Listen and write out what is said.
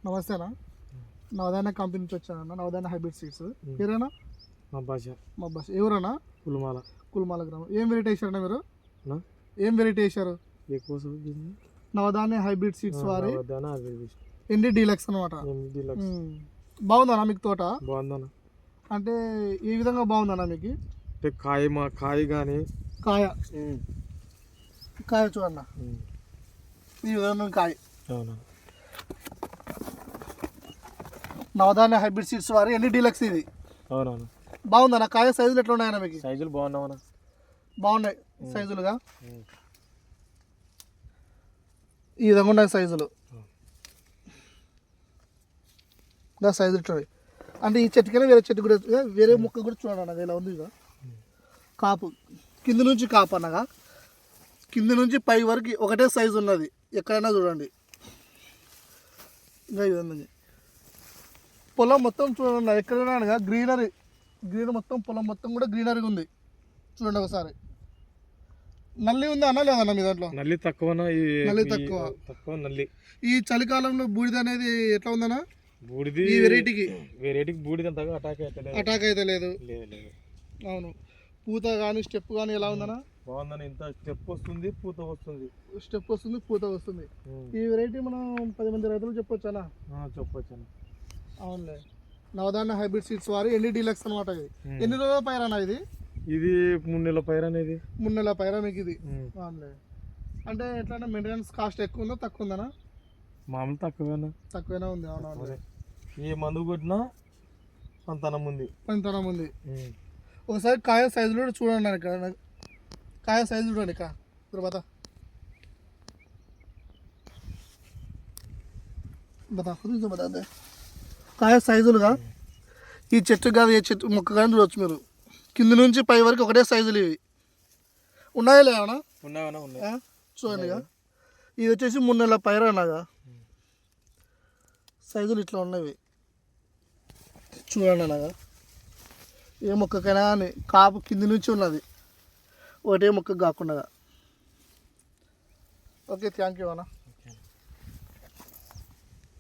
నమస్తే అన్న. నవధాన్య కంపెనీ నుంచి వచ్చానన్న. Navadhanya hybrid seeds. పేరేనా? మా భాష. ఎవరన్నా? కులమాల గ్రామం. ఏం వెరైటీ వేసారన్నా మీరు? ఏం వెరైటీ వేసారు? నవధాన్య హైబ్రిడ్ సీడ్స్ వారి ఎన్డీ డీలక్స్ అనమాట. బాగుందన్నా మీకు తోట? బాగుందన్న. అంటే ఏ విధంగా బాగుందన్నా మీకు? అంటే కాయ కానీ కాయ చూడన్నా, ఈ విధంగా కాయ. నవధాన్య హైబ్రిడ్ సీడ్స్ వారి ఎన్ని డీలక్స్ ఇది. అవునవును. బాగుందన్న. కాయ సైజులు ఎట్లా ఉన్నాయన్న మీకు? సైజులు బాగున్నావన్నా? బాగున్నాయి సైజులుగా. ఈ విధంగా ఉన్నాయి సైజులు. సైజులు ఇట్లా అంటే ఈ చెట్టుకైనా వేరే చెట్టు కూడా వేరే మొక్క కూడా చూడండి అన్నగా ఇలా ఉంది. ఇక కాపు కింద నుంచి కాపు అన్నగా కింద నుంచి పై వరకు ఒకటే సైజు ఉన్నది. ఎక్కడైనా చూడండి. ఇంకా ఇది పొలం మొత్తం చూడండి. ఎక్కడైనా అనగా గ్రీనరీ మొత్తం పొలం మొత్తం కూడా గ్రీనరీగా ఉంది. చూడండి ఒకసారి. నల్లి ఉందా అన్న లేదన్న మీ దాంట్లో? నల్లి తక్కువ. నల్లి తక్కువ. నల్లి ఈ చలికాలంలో బూడిద అనేది ఎట్లా ఉందన్నా? బూడిది ఈ వెరైటీకి బూడిద అంతగా అటాక్ అయితే లేదు. అవును. పూత కానీ స్టెప్ కానీ ఎలా ఉందన్నా? బాగుందని. ఇంత స్టెప్ వస్తుంది, పూత వస్తుంది. పూత వస్తుంది. ఈ వెరైటీ మనం 10 మంది రైతులు చెప్పొచ్చానా? చెప్పొచ్చు. అవునులే. నవధాన్య హైబ్రిడ్ సీడ్స్ వారి ఎన్ని డీలక్స్ అనమాట. ఇది ఎన్ని రోజుల పైరానా? ఇది 3 నెలల పైర అనేది. 3 నెలల పైరా మీకు ఇది. అవునులే. అంటే ఎట్లా మెయింటెనెన్స్ కాస్ట్ ఎక్కువ ఉందా తక్కువ ఉందనా? మామూలు తక్కువేనా ఉంది. అవునవును. ఏ మందు కొట్టినా పంతనం ఉంది. ఒకసారి కాయ సైజులు కూడా చూడండి. కాయ సైజు చూడండి. తర్వాత కాయ సైజులుగా ఈ చెట్టు కాదు ఏ చెట్టు మొక్క కానీ చూడవచ్చు మీరు. కింద నుంచి పై వరకు ఒకటే సైజులు ఇవి ఉన్నాయా లేవనా? చూడండి. ఇది వచ్చేసి 3 నెలల పైర అనగా సైజులు ఇట్లా ఉన్నవి. చూడండి అనగా ఏ మొక్కకైనా కానీ కాపు కింది నుంచి ఉన్నది, ఒకటే మొక్క కాకుండా. ఓకే, థ్యాంక్ యూ అన్న.